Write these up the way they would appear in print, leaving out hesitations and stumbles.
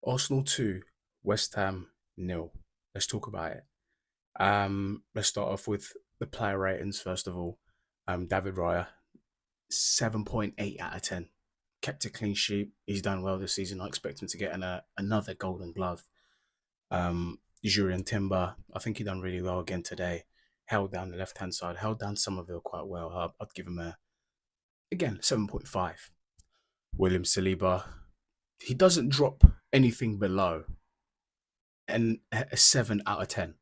Arsenal 2, West Ham nil. Let's talk about it. Let's start off with the player ratings first of all. David Raya, 7.8 out of 10. Kept a clean sheet. He's done well this season. I expect him to get another golden glove. Jurian Timber, I think he done really well again today. Held down the left hand side, held down Somerville quite well. I'd give him again, 7.5. William Saliba, he doesn't drop anything below and a 7 out of 10.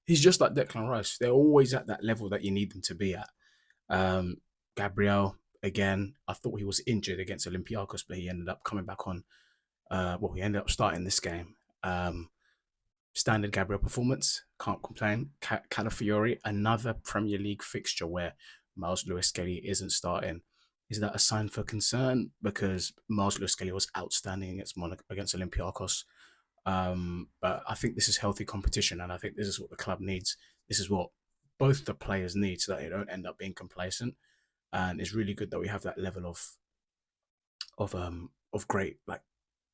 He's just like Declan Rice. They're always at that level that you need them to be at. Um, Gabriel, again, I thought he was injured against Olympiacos, but he ended up coming back on. He ended up starting this game. Standard Gabriel performance, can't complain. Calafiori, another Premier League fixture where Miles Lewis Skelly isn't starting. Is that a sign for concern? Because Miles Lewis Skelly was outstanding against Olympiacos. But I think this is healthy competition, and I think this is what the club needs. This is what both the players need, so that they don't end up being complacent. And it's really good that we have that level of great like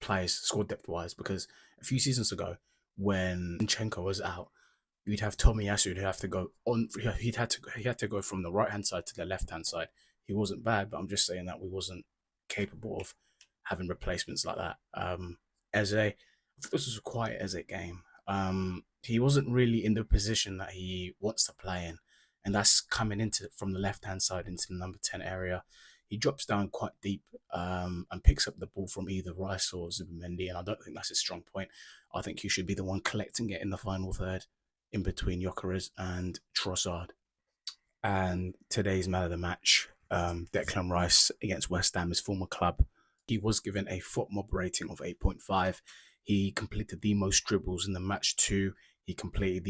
players squad depth wise. Because a few seasons ago, when Zinchenko was out, you'd have Tomiyasu who'd have to go on. He had to go from the right hand side to the left hand side. He wasn't bad, but I'm just saying that we wasn't capable of having replacements like that. Eze, I think this was a quiet Eze game. He wasn't really in the position that he wants to play in, and that's coming into from the left hand side into the number 10 area. He drops down quite deep and picks up the ball from either Rice or Zubimendi, and I don't think that's a strong point. I think he should be the one collecting it in the final third, in between Gyökeres and Trossard. And today's man of the match, Declan Rice against West Ham, his former club. He was given a FOTMOB rating of 8.5. He completed the most dribbles in the match, 2. He created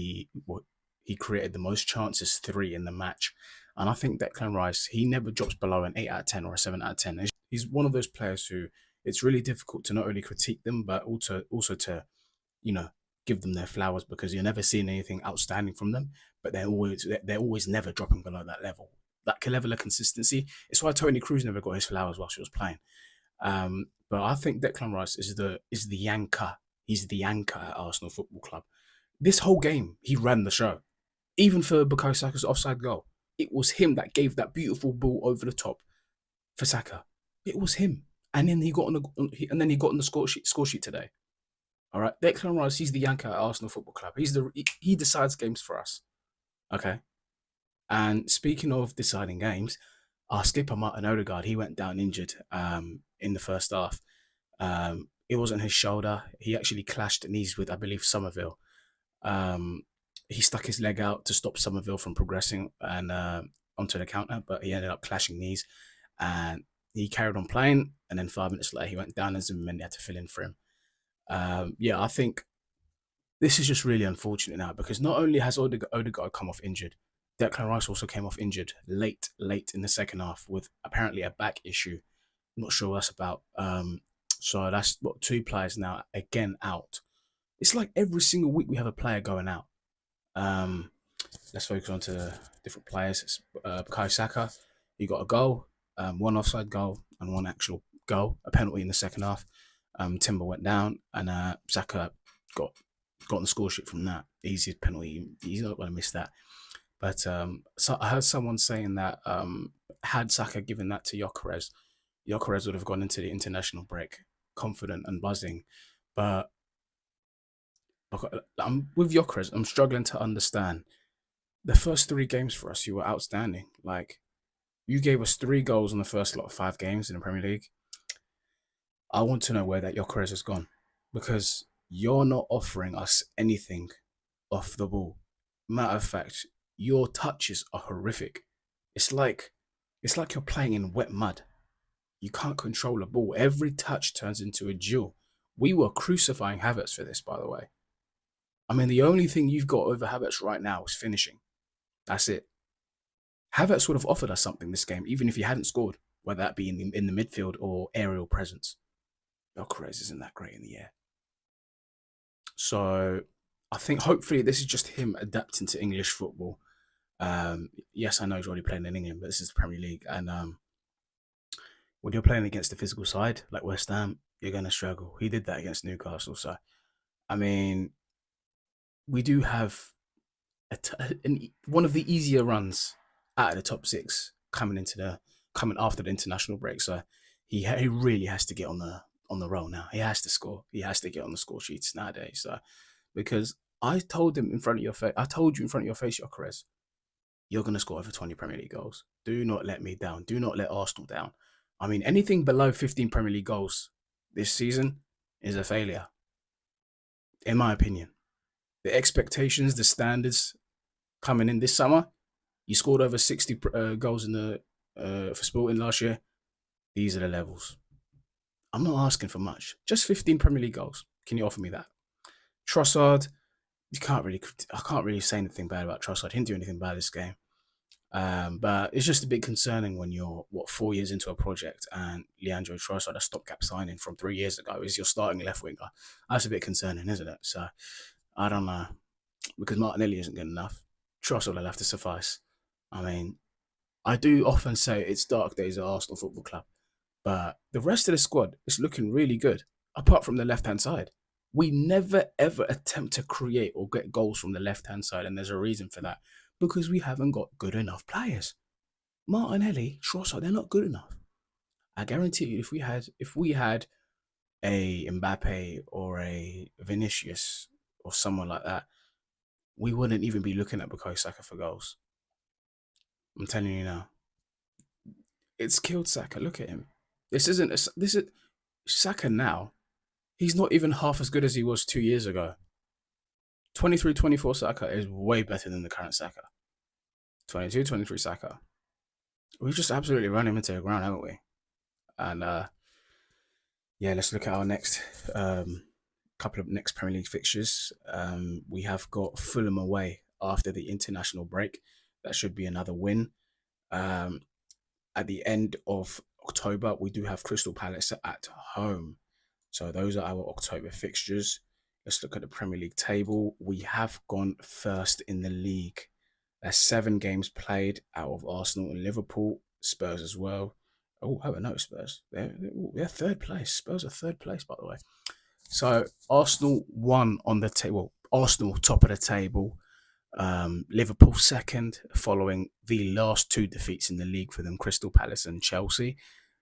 the most chances, 3 in the match. And I think Declan Rice, he never drops below an 8 out of 10 or a 7 out of 10. He's one of those players who it's really difficult to not only critique them, but also to, you know, give them their flowers, because you're never seeing anything outstanding from them, but they're always never dropping below that level. That level of consistency. It's why Tony Cruz never got his flowers whilst he was playing. But I think Declan Rice is the anchor. He's the anchor at Arsenal Football Club. This whole game, he ran the show. Even for Bukayo Saka's offside goal, it was him that gave that beautiful ball over the top for Saka. It was him, and then he got on the score sheet today. All right, Declan Rice, he's the anchor at Arsenal Football Club. He decides games for us. Okay, and speaking of deciding games, our skipper Martin Odegaard, he went down injured in the first half. It wasn't his shoulder. He actually clashed knees with, I believe, Somerville. He stuck his leg out to stop Somerville from progressing and onto the counter, but he ended up clashing knees, and he carried on playing. And then 5 minutes later, he went down, and Zubimendi had to fill in for him. I think this is just really unfortunate now, because not only has Odegaard come off injured, Declan Rice also came off injured late in the second half with apparently a back issue. I'm not sure what that's about. So that's what, 2 players now again out. It's like every single week we have a player going out. Let's focus on to the different players. It's, Bukayo Saka, he got a goal, 1 offside goal and 1 actual goal, a penalty in the second half. Timber went down, and Saka got on the score sheet from that. Easy penalty. He's not going to miss that. But so I heard someone saying that had Saka given that to Gyökeres, Gyökeres would have gone into the international break confident and buzzing. But I'm with Gyökeres. I'm struggling to understand. The first 3 games for us, you were outstanding. Like, you gave us 3 goals in the first 5 games in the Premier League. I want to know where that Gyökeres has gone, because you're not offering us anything off the ball. Matter of fact, your touches are horrific. It's like you're playing in wet mud. You can't control a ball. Every touch turns into a duel. We were crucifying Havertz for this, by the way. I mean, the only thing you've got over Havertz right now is finishing. That's it. Havertz would have offered us something this game, even if he hadn't scored, whether that be in the midfield or aerial presence. Gyökeres isn't that great in the air. So I think hopefully this is just him adapting to English football. Yes, I know he's already playing in England, but this is the Premier League. And when you're playing against the physical side, like West Ham, you're going to struggle. He did that against Newcastle. So, I mean, we do have one of the easier runs out of the top six coming after the international break. So he really has to get on the roll now. He has to score. He has to get on the score sheets nowadays. So because I told him in front of your face, I told you in front of your face, Gyökeres, you're going to score over 20 Premier League goals. Do not let me down. Do not let Arsenal down. I mean, anything below 15 Premier League goals this season is a failure, in my opinion. The expectations, the standards coming in this summer, you scored over 60 goals in the for Sporting last year. These are the levels. I'm not asking for much. Just 15 Premier League goals. Can you offer me that? Trossard, I can't really say anything bad about Trossard. He didn't do anything bad this game. But it's just a bit concerning when you're 4 years into a project and Leandro Trossard, a stopgap signing from 3 years ago, is your starting left winger. That's a bit concerning, isn't it? So I don't know, because Martinelli isn't good enough. Trossard will have to suffice. I mean, I do often say it's dark days at Arsenal Football Club, but the rest of the squad is looking really good, apart from the left hand side. We never ever attempt to create or get goals from the left hand side, and there's a reason for that because we haven't got good enough players. Martinelli, Trossard, they're not good enough. I guarantee you, if we had a Mbappe or a Vinicius or someone like that, we wouldn't even be looking at Bukayo Saka for goals. I'm telling you now, it's killed Saka. Look at him. This is Saka now. He's not even half as good as he was 2 years ago. 23-24 Saka is way better than the current Saka. 22-23 Saka. We've just absolutely run him into the ground, haven't we? And yeah, let's look at our next couple of next Premier League fixtures. We have got Fulham away after the international break. That should be another win. At the end of October, we do have Crystal Palace at home. So those are our October fixtures. Let's look at the Premier League table. We have gone first in the league. There's 7 games played out of Arsenal and Liverpool, Spurs as well. Oh, I haven't noticed Spurs. They're third place. Spurs are third place, by the way. So Arsenal won on the table. Arsenal top of the table. Liverpool second, following the last 2 defeats in the league for them, Crystal Palace and Chelsea.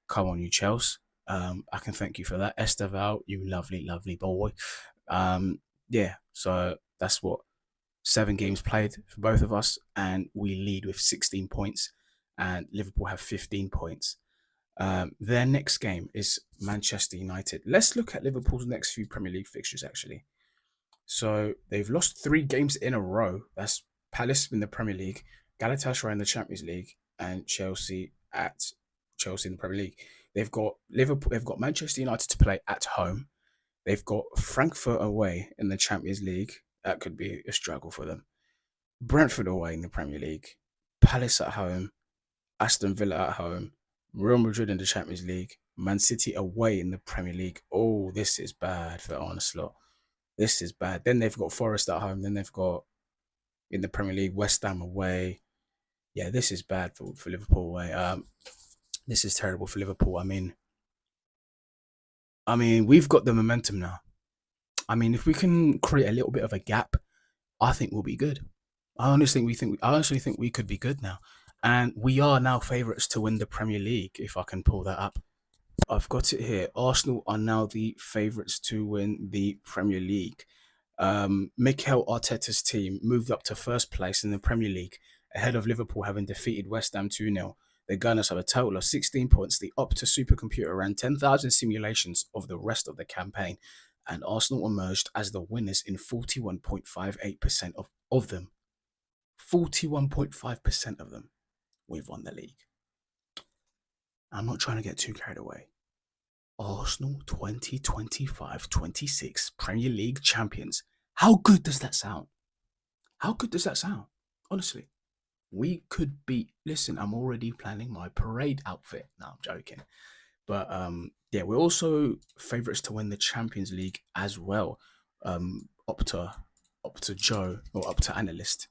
Come on, you Chelsea. I can thank you for that. Esteval, you lovely, lovely boy. Yeah, so that's what 7 games played for both of us, and we lead with 16 points, and Liverpool have 15 points. Their next game is Manchester United. Let's look at Liverpool's next few Premier League fixtures, actually. So they've lost 3 games in a row. That's Palace in the Premier League, Galatasaray in the Champions League, and Chelsea in the Premier League. They've got Liverpool. They've got Manchester United to play at home. They've got Frankfurt away in the Champions League. That could be a struggle for them. Brentford away in the Premier League. Palace at home. Aston Villa at home. Real Madrid in the Champions League. Man City away in the Premier League. Oh, this is bad for Arne Slot. This is bad. Then they've got Forest at home. Then they've got in the Premier League West Ham away. Yeah, this is bad for Liverpool away. This is terrible for Liverpool. I mean, we've got the momentum now. I mean, if we can create a little bit of a gap, I think we'll be good. I honestly think we could be good now, and we are now favourites to win the Premier League. If I can pull that up, I've got it here. Arsenal are now the favourites to win the Premier League. Mikel Arteta's team moved up to first place in the Premier League ahead of Liverpool, having defeated West Ham 2-0. The Gunners have a total of 16 points. The Opta supercomputer ran 10,000 simulations of the rest of the campaign, and Arsenal emerged as the winners in 41.58% of them. 41.5% of them. We've won the league. I'm not trying to get too carried away. Arsenal 2025-26 Premier League champions. How good does that sound? How good does that sound? Honestly. We could be. Listen, I'm already planning my parade outfit. No, I'm joking. But yeah, we're also favourites to win the Champions League as well. Opta Joe or Opta Analyst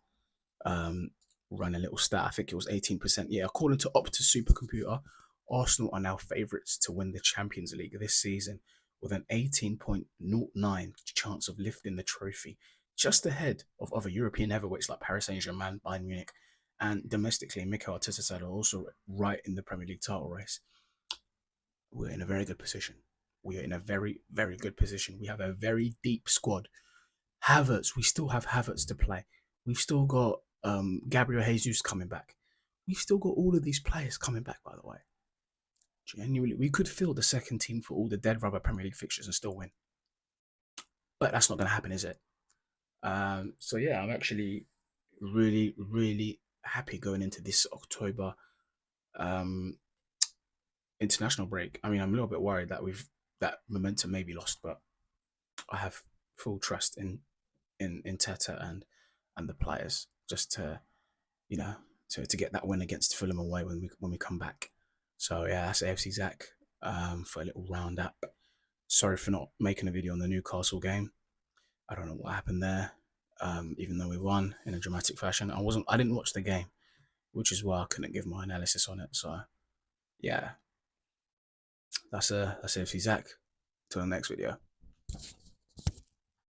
ran a little stat. I think it was 18%. Yeah, according to Opta Supercomputer, Arsenal are now favourites to win the Champions League this season with an 18.09 chance of lifting the trophy, just ahead of other European heavyweights like Paris Saint-Germain, Bayern Munich, and domestically, Mikel Arteta's side are also right in the Premier League title race. We're in a very good position. We are in a very, very good position. We have a very deep squad. Havertz, we still have Havertz to play. We've still got Gabriel Jesus coming back. We've still got all of these players coming back, by the way. Genuinely, we could field the second team for all the dead rubber Premier League fixtures and still win. But that's not going to happen, is it? So yeah, I'm actually really, really happy going into this October um, international break. I mean, I'm a little bit worried that that momentum may be lost, but I have full trust in Teta and the players just to to get that win against Fulham away when we come back. So yeah, that's AFC Zach for a little roundup. Sorry for not making a video on the Newcastle game. I don't know what happened there. Even though we won in a dramatic fashion, I didn't watch the game, which is why I couldn't give my analysis on it. So yeah, that's AFC Zach. Till the next video.